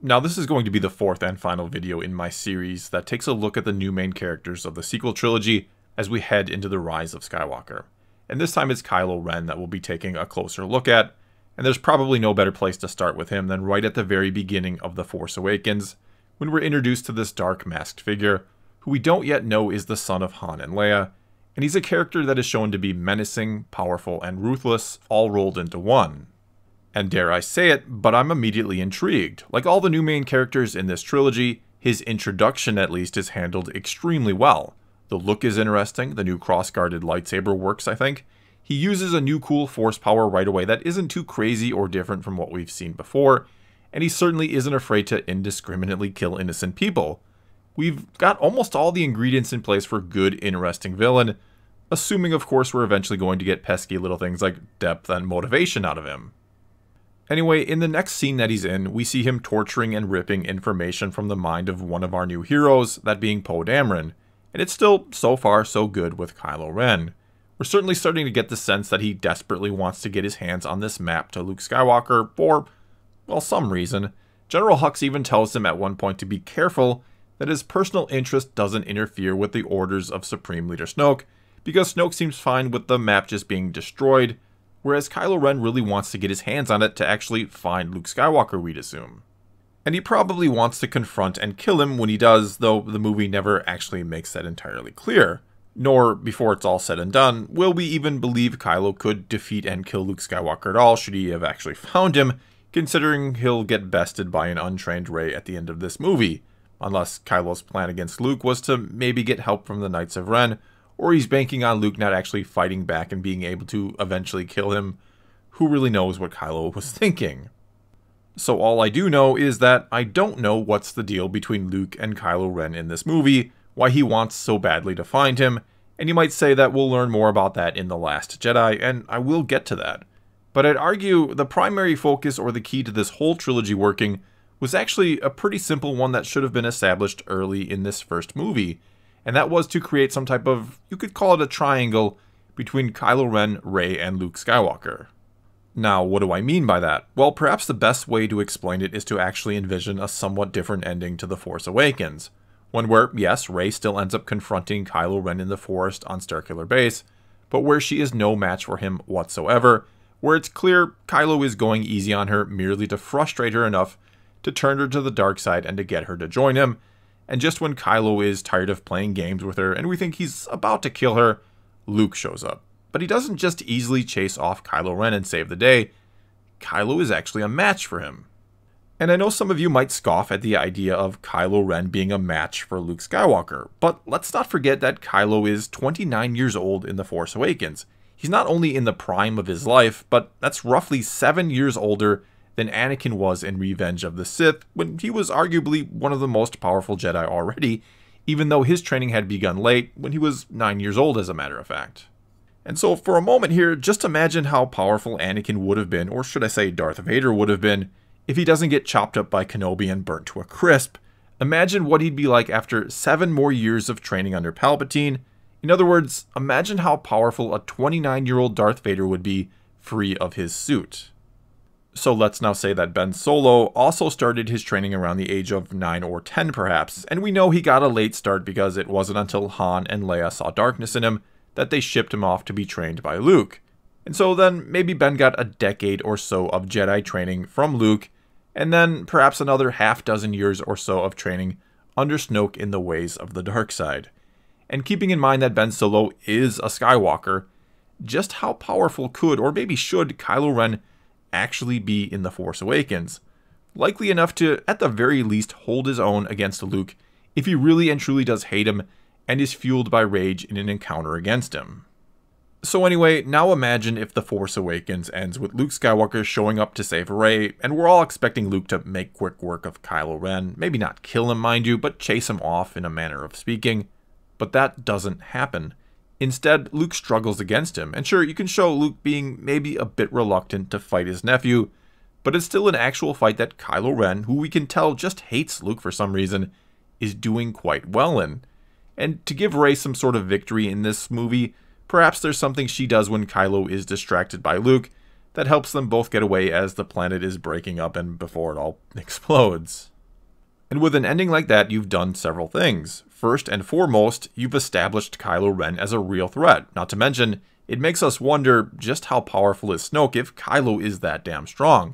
Now this is going to be the fourth and final video in my series that takes a look at the new main characters of the sequel trilogy as we head into the Rise of Skywalker. And this time it's Kylo Ren that we'll be taking a closer look at, and there's probably no better place to start with him than right at the very beginning of The Force Awakens, when we're introduced to this dark masked figure, who we don't yet know is the son of Han and Leia, and he's a character that is shown to be menacing, powerful, and ruthless, all rolled into one. And dare I say it, but I'm immediately intrigued. Like all the new main characters in this trilogy, his introduction at least is handled extremely well. The look is interesting, the new cross-guarded lightsaber works, I think. He uses a new cool force power right away that isn't too crazy or different from what we've seen before, and he certainly isn't afraid to indiscriminately kill innocent people. We've got almost all the ingredients in place for a good, interesting villain, assuming of course we're eventually going to get pesky little things like depth and motivation out of him. Anyway, in the next scene that he's in, we see him torturing and ripping information from the mind of one of our new heroes, that being Poe Dameron, and it's still so far so good with Kylo Ren. We're certainly starting to get the sense that he desperately wants to get his hands on this map to Luke Skywalker for, well, some reason. General Hux even tells him at one point to be careful that his personal interest doesn't interfere with the orders of Supreme Leader Snoke, because Snoke seems fine with the map just being destroyed, whereas Kylo Ren really wants to get his hands on it to actually find Luke Skywalker, we'd assume. And he probably wants to confront and kill him when he does, though the movie never actually makes that entirely clear. Nor, before it's all said and done, will we even believe Kylo could defeat and kill Luke Skywalker at all should he have actually found him, considering he'll get bested by an untrained Rey at the end of this movie. Unless Kylo's plan against Luke was to maybe get help from the Knights of Ren, or he's banking on Luke not actually fighting back and being able to eventually kill him. Who really knows what Kylo was thinking? So all I do know is that I don't know what's the deal between Luke and Kylo Ren in this movie, why he wants so badly to find him, and you might say that we'll learn more about that in The Last Jedi, and I will get to that. But I'd argue the primary focus or the key to this whole trilogy working was actually a pretty simple one that should have been established early in this first movie, and that was to create some type of, you could call it a triangle, between Kylo Ren, Rey, and Luke Skywalker. Now, what do I mean by that? Well, perhaps the best way to explain it is to actually envision a somewhat different ending to The Force Awakens. One where, yes, Rey still ends up confronting Kylo Ren in the forest on Starkiller Base, but where she is no match for him whatsoever, where it's clear Kylo is going easy on her merely to frustrate her enough to turn her to the dark side and to get her to join him, and just when Kylo is tired of playing games with her and we think he's about to kill her, Luke shows up. But he doesn't just easily chase off Kylo Ren and save the day. Kylo is actually a match for him. And I know some of you might scoff at the idea of Kylo Ren being a match for Luke Skywalker, but let's not forget that Kylo is 29 years old in The Force Awakens. He's not only in the prime of his life, but that's roughly 7 years older than Anakin was in Revenge of the Sith, when he was arguably one of the most powerful Jedi already, even though his training had begun late, when he was 9 years old as a matter of fact. And so for a moment here, just imagine how powerful Anakin would have been, or should I say Darth Vader would have been, if he doesn't get chopped up by Kenobi and burnt to a crisp. Imagine what he'd be like after 7 more years of training under Palpatine. In other words, imagine how powerful a 29-year-old Darth Vader would be free of his suit. So let's now say that Ben Solo also started his training around the age of 9 or 10 perhaps, and we know he got a late start because it wasn't until Han and Leia saw darkness in him that they shipped him off to be trained by Luke. And so then maybe Ben got a decade or so of Jedi training from Luke, and then perhaps another half dozen years or so of training under Snoke in the ways of the dark side. And keeping in mind that Ben Solo is a Skywalker, just how powerful could, or maybe should, Kylo Ren actually be in The Force Awakens? Likely enough to, at the very least, hold his own against Luke if he really and truly does hate him and is fueled by rage in an encounter against him. So anyway, now imagine if The Force Awakens ends with Luke Skywalker showing up to save Rey, and we're all expecting Luke to make quick work of Kylo Ren, maybe not kill him mind you, but chase him off in a manner of speaking. But that doesn't happen. Instead, Luke struggles against him, and sure, you can show Luke being maybe a bit reluctant to fight his nephew, but it's still an actual fight that Kylo Ren, who we can tell just hates Luke for some reason, is doing quite well in. And to give Rey some sort of victory in this movie, perhaps there's something she does when Kylo is distracted by Luke that helps them both get away as the planet is breaking up and before it all explodes. And with an ending like that, you've done several things. First and foremost, you've established Kylo Ren as a real threat. Not to mention, it makes us wonder just how powerful is Snoke if Kylo is that damn strong.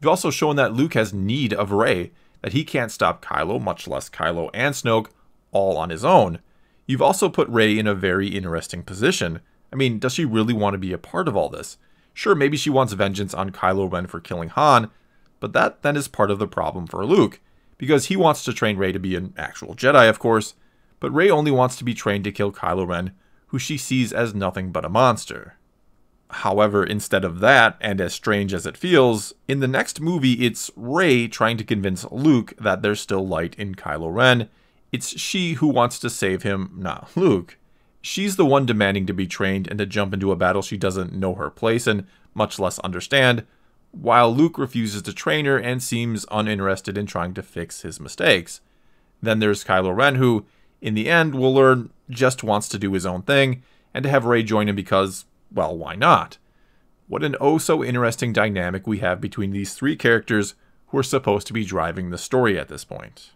You've also shown that Luke has need of Rey, that he can't stop Kylo, much less Kylo and Snoke, all on his own. You've also put Rey in a very interesting position. I mean, does she really want to be a part of all this? Sure, maybe she wants vengeance on Kylo Ren for killing Han, but that then is part of the problem for Luke, because he wants to train Rey to be an actual Jedi, of course, but Rey only wants to be trained to kill Kylo Ren, who she sees as nothing but a monster. However, instead of that, and as strange as it feels, in the next movie it's Rey trying to convince Luke that there's still light in Kylo Ren. It's she who wants to save him, not Luke. She's the one demanding to be trained and to jump into a battle she doesn't know her place in, much less understand, while Luke refuses to train her and seems uninterested in trying to fix his mistakes. Then there's Kylo Ren, who, in the end, we'll learn just wants to do his own thing, and to have Rey join him because, well, why not? What an oh-so-interesting dynamic we have between these three characters who are supposed to be driving the story at this point.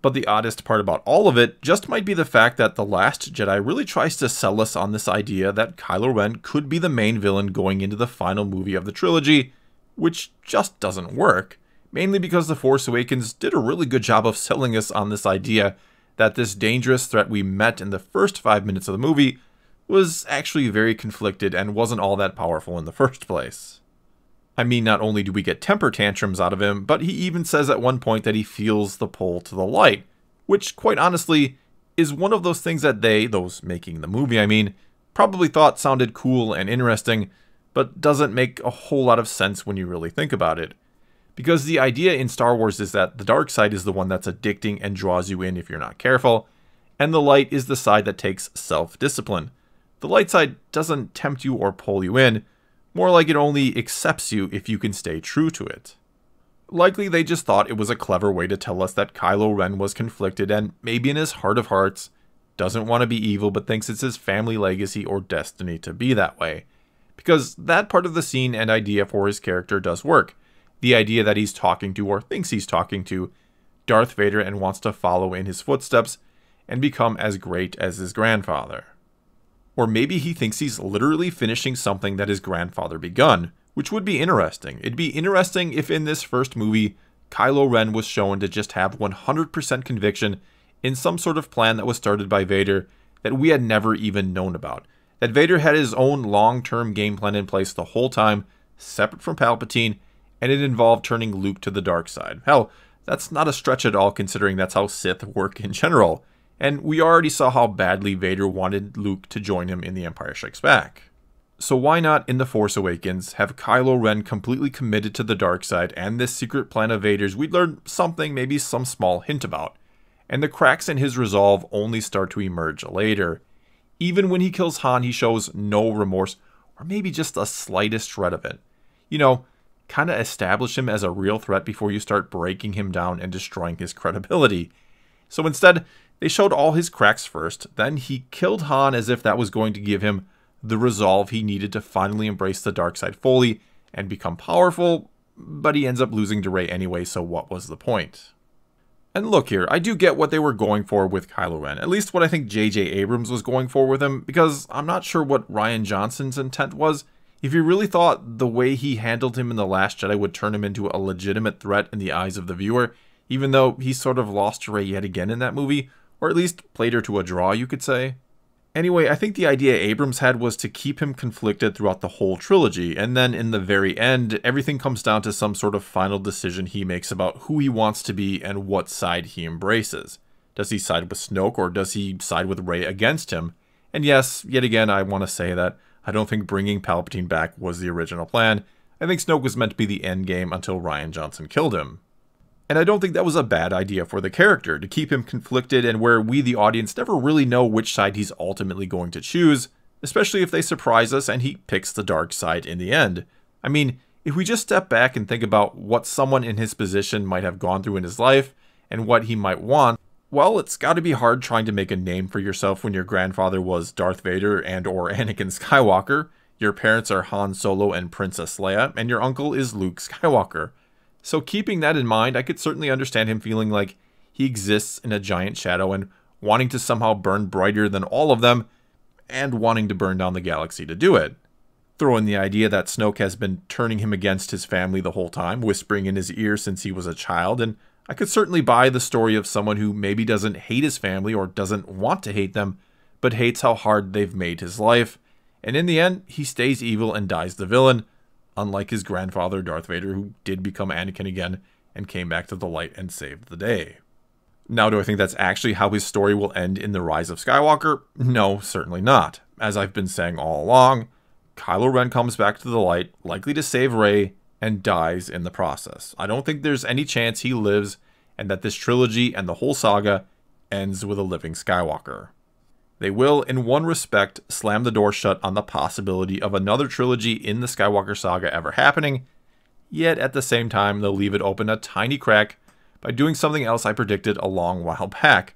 But the oddest part about all of it just might be the fact that The Last Jedi really tries to sell us on this idea that Kylo Ren could be the main villain going into the final movie of the trilogy, which just doesn't work, mainly because The Force Awakens did a really good job of selling us on this idea that this dangerous threat we met in the first 5 minutes of the movie was actually very conflicted and wasn't all that powerful in the first place. I mean, not only do we get temper tantrums out of him, but he even says at one point that he feels the pull to the light, which, quite honestly, is one of those things that they, those making the movie I mean, probably thought sounded cool and interesting, but doesn't make a whole lot of sense when you really think about it. Because the idea in Star Wars is that the dark side is the one that's addicting and draws you in if you're not careful, and the light is the side that takes self-discipline. The light side doesn't tempt you or pull you in, more like it only accepts you if you can stay true to it. Likely they just thought it was a clever way to tell us that Kylo Ren was conflicted and maybe in his heart of hearts doesn't want to be evil but thinks it's his family legacy or destiny to be that way. Because that part of the scene and idea for his character does work. The idea that he's talking to or thinks he's talking to Darth Vader and wants to follow in his footsteps and become as great as his grandfather. Or maybe he thinks he's literally finishing something that his grandfather begun, which would be interesting. It'd be interesting if in this first movie, Kylo Ren was shown to just have 100% conviction in some sort of plan that was started by Vader that we had never even known about. That Vader had his own long-term game plan in place the whole time, separate from Palpatine, and it involved turning Luke to the dark side. Hell, that's not a stretch at all considering that's how Sith work in general. And we already saw how badly Vader wanted Luke to join him in The Empire Strikes Back. So why not, in The Force Awakens, have Kylo Ren completely committed to the dark side and this secret plan of Vader's we'd learn something, maybe some small hint about. And the cracks in his resolve only start to emerge later. Even when he kills Han, he shows no remorse, or maybe just the slightest shred of it. You know, kind of establish him as a real threat before you start breaking him down and destroying his credibility. So instead, they showed all his cracks first, then he killed Han as if that was going to give him the resolve he needed to finally embrace the dark side fully and become powerful, but he ends up losing to Rey anyway, so what was the point? And look here, I do get what they were going for with Kylo Ren, at least what I think J.J. Abrams was going for with him, because I'm not sure what Rian Johnson's intent was. If he really thought the way he handled him in The Last Jedi would turn him into a legitimate threat in the eyes of the viewer, even though he sort of lost to Rey yet again in that movie, or at least played her to a draw, you could say. Anyway, I think the idea Abrams had was to keep him conflicted throughout the whole trilogy, and then in the very end, everything comes down to some sort of final decision he makes about who he wants to be and what side he embraces. Does he side with Snoke, or does he side with Rey against him? And yes, yet again, I want to say that I don't think bringing Palpatine back was the original plan. I think Snoke was meant to be the endgame until Rian Johnson killed him. And I don't think that was a bad idea for the character, to keep him conflicted and where we, the audience, never really know which side he's ultimately going to choose, especially if they surprise us and he picks the dark side in the end. I mean, if we just step back and think about what someone in his position might have gone through in his life and what he might want, well, it's got to be hard trying to make a name for yourself when your grandfather was Darth Vader and or Anakin Skywalker, your parents are Han Solo and Princess Leia, and your uncle is Luke Skywalker. So keeping that in mind, I could certainly understand him feeling like he exists in a giant shadow and wanting to somehow burn brighter than all of them, and wanting to burn down the galaxy to do it. Throw in the idea that Snoke has been turning him against his family the whole time, whispering in his ear since he was a child, and I could certainly buy the story of someone who maybe doesn't hate his family or doesn't want to hate them, but hates how hard they've made his life, and in the end, he stays evil and dies the villain, unlike his grandfather Darth Vader, who did become Anakin again and came back to the light and saved the day. Now, do I think that's actually how his story will end in The Rise of Skywalker? No, certainly not. As I've been saying all along, Kylo Ren comes back to the light, likely to save Rey, and dies in the process. I don't think there's any chance he lives and that this trilogy and the whole saga ends with a living Skywalker. They will, in one respect, slam the door shut on the possibility of another trilogy in the Skywalker saga ever happening, yet at the same time they'll leave it open a tiny crack by doing something else I predicted a long while back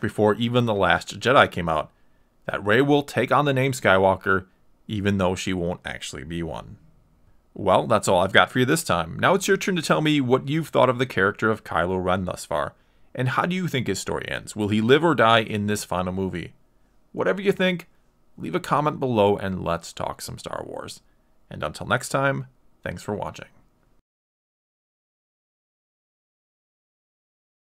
before even The Last Jedi came out, that Rey will take on the name Skywalker, even though she won't actually be one. Well, that's all I've got for you this time. Now it's your turn to tell me what you've thought of the character of Kylo Ren thus far, and how do you think his story ends? Will he live or die in this final movie? Whatever you think, leave a comment below and let's talk some Star Wars. And until next time, thanks for watching.